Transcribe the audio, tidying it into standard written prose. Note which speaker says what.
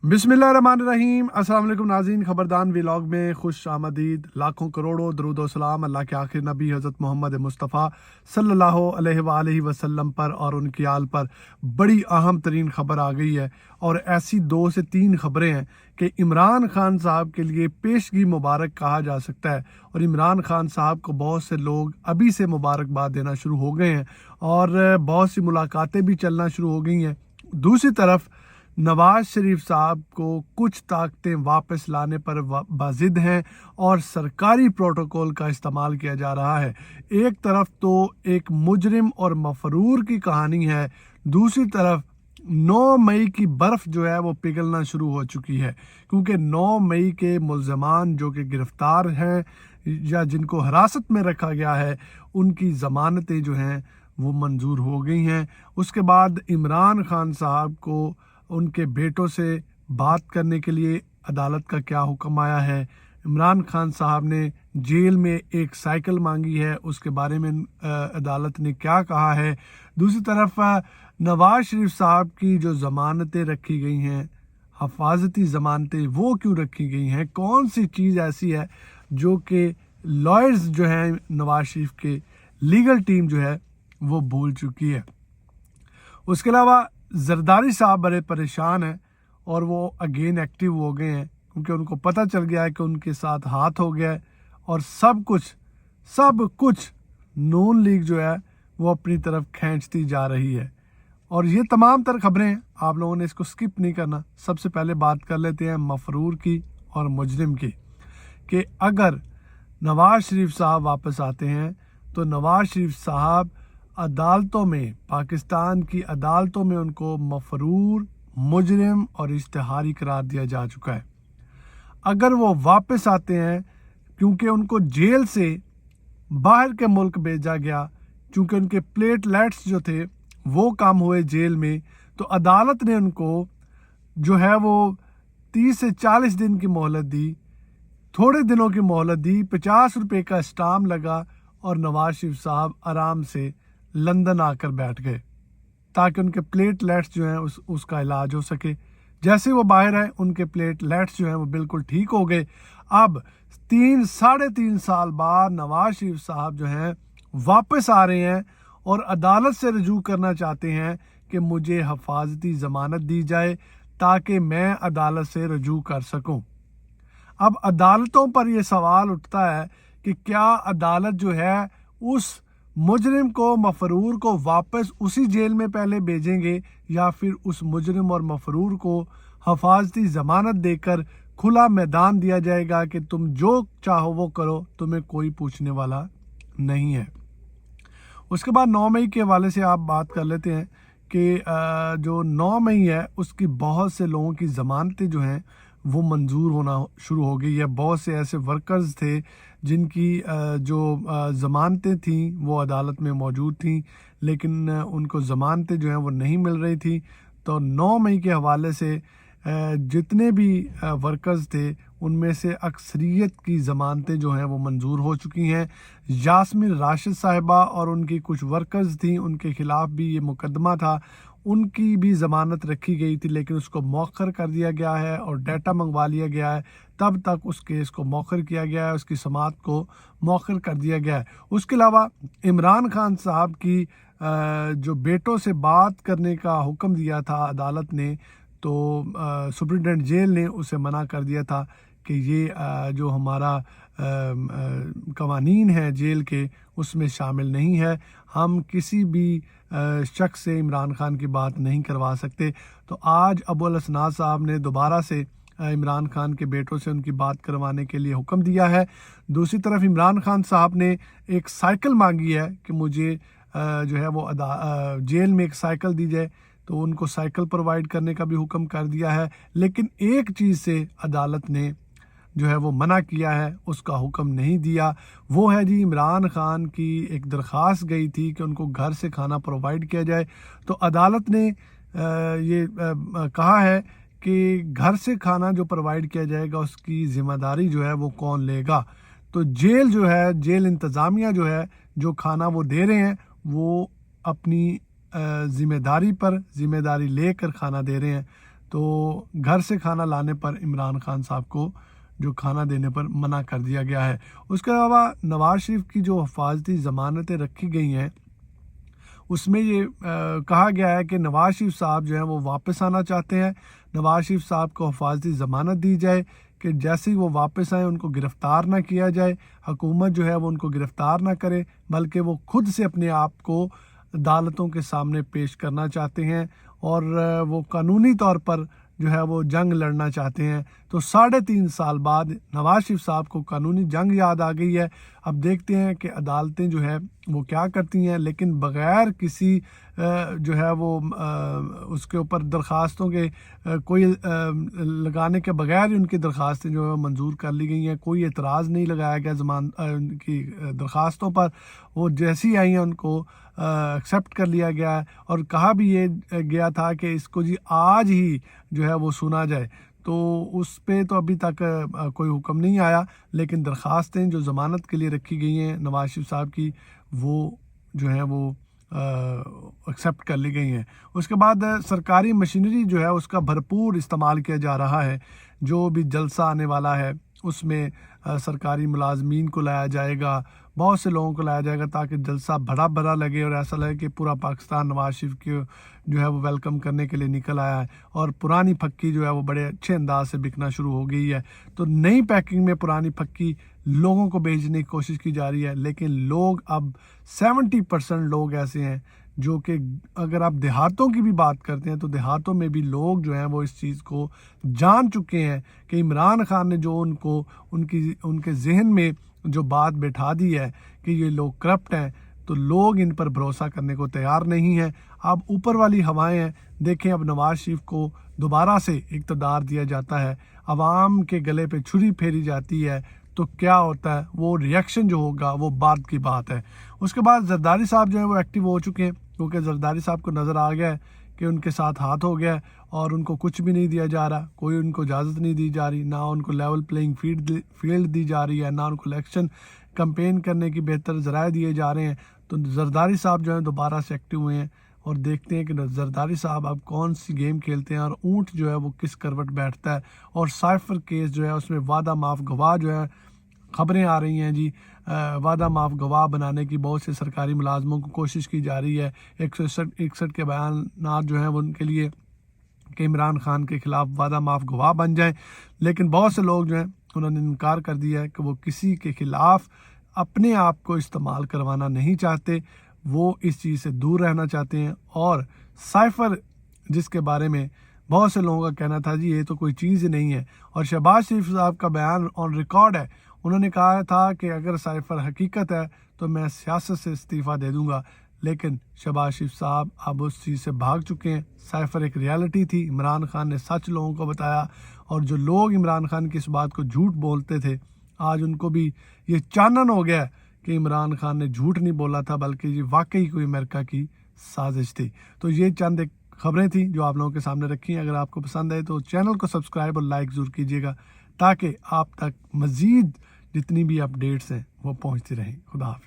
Speaker 1: बिस्मिल्लाहिर्रहमानिर्रहीम। अस्सलाम वालेकुम नाज़रीन, खबरदान व्लॉग में खुश आमदीद। लाखों करोड़ों दरूद व सलाम अल्लाह के आखिर नबी हज़रत मोहम्मद मुस्तफ़ा सल्लल्लाहु अलैहि वसल्लम पर और उनकी आल पर। बड़ी अहम तरीन खबर आ गई है और ऐसी 2 से 3 खबरें हैं कि इमरान खान साहब के लिए पेशगी मुबारक कहा जा सकता है और इमरान खान साहब को बहुत से लोग अभी से मुबारकबाद देना शुरू हो गए हैं और बहुत सी मुलाकातें भी चलना शुरू हो गई हैं। दूसरी तरफ नवाज शरीफ साहब को कुछ ताकतें वापस लाने पर बाजिद हैं और सरकारी प्रोटोकॉल का इस्तेमाल किया जा रहा है। एक तरफ तो एक मुजरिम और मफरूर की कहानी है, दूसरी तरफ 9 मई की बर्फ़ जो है वो पिघलना शुरू हो चुकी है, क्योंकि 9 मई के मुल्ज़मान जो कि गिरफ़्तार हैं या जिनको हिरासत में रखा गया है, उनकी ज़मानतें जो हैं वो मंजूर हो गई हैं। उसके बाद इमरान खान साहब को उनके बेटों से बात करने के लिए अदालत का क्या हुक्म आया है। इमरान खान साहब ने जेल में एक साइकिल मांगी है, उसके बारे में अदालत ने क्या कहा है। दूसरी तरफ नवाज शरीफ साहब की जो ज़मानतें रखी गई हैं, हिफाजती ज़मानतें, वो क्यों रखी गई हैं, कौन सी चीज़ ऐसी है जो कि लॉयर्स जो हैं नवाज शरीफ के, लीगल टीम जो है वो भूल चुकी है। उसके अलावा जरदारी साहब बड़े परेशान हैं और वो अगेन एक्टिव हो गए हैं, क्योंकि उनको पता चल गया है कि उनके साथ हाथ हो गया है और सब कुछ नून लीग जो है वो अपनी तरफ खींचती जा रही है। और ये तमाम तर खबरें हैं, आप लोगों ने इसको स्किप नहीं करना। सबसे पहले बात कर लेते हैं मफरूर की और मुजरिम की, कि अगर नवाज शरीफ साहब वापस आते हैं तो नवाज शरीफ साहब अदालतों में, पाकिस्तान की अदालतों में उनको मफरूर, मुजरिम और इश्तिहारी करार दिया जा चुका है। अगर वो वापस आते हैं, क्योंकि उनको जेल से बाहर के मुल्क भेजा गया, क्योंकि उनके प्लेटलेट्स जो थे वो कम हुए जेल में, तो अदालत ने उनको जो है वो 30 से 40 दिन की मोहलत दी, थोड़े दिनों की मोहलत दी, 50 रुपये का स्टाम्प लगा और नवाज शरीफ साहब आराम से लंदन आकर बैठ गए ताकि उनके प्लेटलेट्स जो हैं उसका इलाज हो सके। जैसे वो बाहर आए, उनके प्लेटलेट्स जो हैं वो बिल्कुल ठीक हो गए। अब 3-3.5 साल बाद नवाज शरीफ साहब जो हैं वापस आ रहे हैं और अदालत से रजू करना चाहते हैं कि मुझे हिफाजती ज़मानत दी जाए ताकि मैं अदालत से रजू कर सकूं। अब अदालतों पर यह सवाल उठता है कि क्या अदालत जो है उस मुजरिम को, मफरूर को वापस उसी जेल में पहले भेजेंगे या फिर उस मुजरिम और मफरूर को हिफाजती ज़मानत देकर खुला मैदान दिया जाएगा कि तुम जो चाहो वो करो, तुम्हें कोई पूछने वाला नहीं है। उसके बाद 9 मई के हवाले से आप बात कर लेते हैं कि जो 9 मई है उसकी बहुत से लोगों की ज़मानतें जो हैं वो मंजूर होना शुरू हो गई है। बहुत से ऐसे वर्कर्स थे जिनकी जो ज़मानतें थीं वो अदालत में मौजूद थीं, लेकिन उनको ज़मानतें जो हैं वो नहीं मिल रही थी। तो 9 मई के हवाले से जितने भी वर्कर्स थे उनमें से अक्सरियत की ज़मानतें जो हैं वो मंजूर हो चुकी हैं। यास्मीन राशिद साहिबा और उनकी कुछ वर्कर्स थी, उनके ख़िलाफ़ भी ये मुकदमा था, उनकी भी ज़मानत रखी गई थी, लेकिन उसको मौखर कर दिया गया है और डाटा मंगवा लिया गया है। तब तक उस केस को मौखर किया गया है, उसकी समाअत को मौखर कर दिया गया है। उसके अलावा इमरान खान साहब की जो बेटों से बात करने का हुक्म दिया था अदालत ने, तो सुप्रिटेंडेंट जेल ने उसे मना कर दिया था कि ये जो हमारा कवानीन है जेल के, उसमें शामिल नहीं है, हम किसी भी शख्स से इमरान खान की बात नहीं करवा सकते। तो आज अबू अल हसनात साहब ने दोबारा से इमरान खान के बेटों से उनकी बात करवाने के लिए हुक्म दिया है। दूसरी तरफ इमरान खान साहब ने एक साइकिल मांगी है कि मुझे जो है वो जेल में एक साइकिल दी जाए, तो उनको साइकिल प्रोवाइड करने का भी हुक्म कर दिया है। लेकिन एक चीज़ से अदालत ने जो है वो मना किया है, उसका हुक्म नहीं दिया। वो है जी, इमरान खान की एक दरख्वास्त गई थी कि उनको घर से खाना प्रोवाइड किया जाए, तो अदालत ने ये कहा है कि घर से खाना जो प्रोवाइड किया जाएगा उसकी ज़िम्मेदारी जो है वो कौन लेगा। तो जेल जो है, जेल इंतज़ामिया जो है, जो खाना वो दे रहे हैं वो अपनी ज़िम्मेदारी पर ज़िम्मेदारी लेकर खाना दे रहे हैं। تو گھر سے کھانا لانے پر عمران خان صاحب کو جو کھانا دینے پر منع کر دیا گیا ہے۔ اس کے علاوہ نواز شریف کی جو حفاظتی ضمانتیں رکھی گئی ہیں اس میں یہ کہا گیا ہے کہ نواز شریف صاحب جو ہیں وہ واپس آنا چاہتے ہیں، نواز شریف صاحب کو حفاظتی ضمانت دی جائے کہ جیسے ہی وہ واپس آئیں ان کو گرفتار نہ کیا جائے، حکومت جو ہے وہ ان کو گرفتار نہ کرے، بلکہ وہ خود سے اپنے آپ کو عدالتوں کے سامنے پیش کرنا چاہتے ہیں اور وہ قانونی طور پر جو ہے وہ جنگ لڑنا چاہتے ہیں۔ تو 3.5 سال بعد نواز شریف صاحب کو قانونی جنگ یاد آ گئی ہے۔ اب دیکھتے ہیں کہ عدالتیں جو ہے وہ کیا کرتی ہیں، لیکن بغیر کسی جو ہے وہ اس کے اوپر درخواستوں کے کوئی لگانے کے بغیر ہی ان کی درخواستیں جو ہے منظور کر لی گئی ہیں، کوئی اعتراض نہیں لگایا گیا ان کی درخواستوں پر، وہ جیسی آئی ہیں ان کو ایکسیپٹ کر لیا گیا ہے اور کہا بھی یہ گیا تھا کہ اس کو جی آج ہی جو ہے وہ سنا جائے۔ تو اس پہ تو ابھی تک کوئی حکم نہیں آیا، لیکن درخواستیں جو ضمانت کے لیے رکھی گئی ہیں نواز شریف صاحب کی وہ جو ہیں وہ ایکسیپٹ کر لی گئی ہیں۔ اس کے بعد سرکاری مشینری جو ہے اس کا بھرپور استعمال کیا جا رہا ہے۔ جو بھی جلسہ آنے والا ہے اس میں سرکاری ملازمین کو لایا جائے گا، بہت سے لوگوں کو لایا جائے گا تاکہ جلسہ بڑا بڑا لگے اور ایسا لگے کہ پورا پاکستان نواز شریف کی جو ہے وہ ویلکم کرنے کے لیے نکل آیا ہے، اور پرانی پھکی جو ہے وہ بڑے اچھے انداز سے بکنا شروع ہو گئی ہے۔ تو نئی پیکنگ میں پرانی پھکی لوگوں کو بھیجنے کی کوشش کی جا رہی ہے، لیکن لوگ اب 70% لوگ ایسے ہیں جو کہ اگر آپ دیہاتوں کی بھی بات کرتے ہیں تو دیہاتوں میں بھی لوگ جو ہیں وہ اس چیز کو جان چکے ہیں کہ عمران خان نے جو ان کے ذہن میں جو بات بٹھا دی ہے کہ یہ لوگ کرپٹ ہیں، تو لوگ ان پر بھروسہ کرنے کو تیار نہیں ہیں۔ اب اوپر والی ہوائیں ہیں، دیکھیں اب نواز شریف کو دوبارہ سے اقتدار دیا جاتا ہے، عوام کے گلے پہ چھری پھیری جاتی ہے، تو کیا ہوتا ہے وہ ریئیکشن جو ہوگا وہ بعد کی بات ہے۔ اس کے بعد زرداری صاحب جو ہیں وہ ایکٹیو ہو چکے ہیں، کیونکہ زرداری صاحب کو نظر آ گیا ہے کہ ان کے ساتھ ہاتھ ہو گیا ہے اور ان کو کچھ بھی نہیں دیا جا رہا، کوئی ان کو اجازت نہیں دی جا رہی، نہ ان کو لیول پلینگ فیلڈ دی جا رہی ہے، نہ ان کو الیکشن کمپین کرنے کی بہتر ذرائع دیے جا رہے ہیں۔ تو زرداری صاحب جو ہیں دوبارہ سے ایکٹیو ہوئے ہیں اور دیکھتے ہیں کہ زرداری صاحب اب کون سی گیم کھیلتے ہیں اور اونٹ جو ہے وہ کس کروٹ بیٹھتا ہے۔ اور سائفر کیس جو ہے اس میں وعدہ معاف گواہ جو ہے خبریں آ رہی ہیں جی، وعدہ معاف گواہ بنانے کی بہت سے سرکاری ملازموں کو کوشش کی جا رہی ہے، 161 کے بیانات جو ہیں وہ ان کے لیے کہ عمران خان کے خلاف وعدہ معاف گواہ بن جائیں، لیکن بہت سے لوگ جو ہیں انہوں نے انکار کر دیا ہے کہ وہ کسی کے خلاف اپنے آپ کو استعمال کروانا نہیں چاہتے، وہ اس چیز سے دور رہنا چاہتے ہیں۔ اور سائفر جس کے بارے میں بہت سے لوگوں کا کہنا تھا جی یہ تو کوئی چیز ہی نہیں ہے، اور شہباز شریف صاحب کا بیان آن ریکارڈ ہے، انہوں نے کہا تھا کہ اگر سائفر حقیقت ہے تو میں سیاست سے استعفیٰ دے دوں گا، لیکن شہباز شریف صاحب اب اس چیز سے بھاگ چکے ہیں۔ سائفر ایک ریالٹی تھی، عمران خان نے سچ لوگوں کو بتایا، اور جو لوگ عمران خان کی اس بات کو جھوٹ بولتے تھے آج ان کو بھی یہ چانن ہو گیا کہ عمران خان نے جھوٹ نہیں بولا تھا بلکہ یہ واقعی کوئی امریکہ کی سازش تھی۔ تو یہ چند ایک خبریں تھیں جو آپ لوگوں کے سامنے رکھی ہیں۔ اگر آپ کو پسند آئے تو چینل کو سبسکرائب اور لائک ضرور کیجیے گا تاکہ آپ تک مزید جتنی بھی اپڈیٹس ہیں وہ پہنچتی رہیں۔ خدا حافظ۔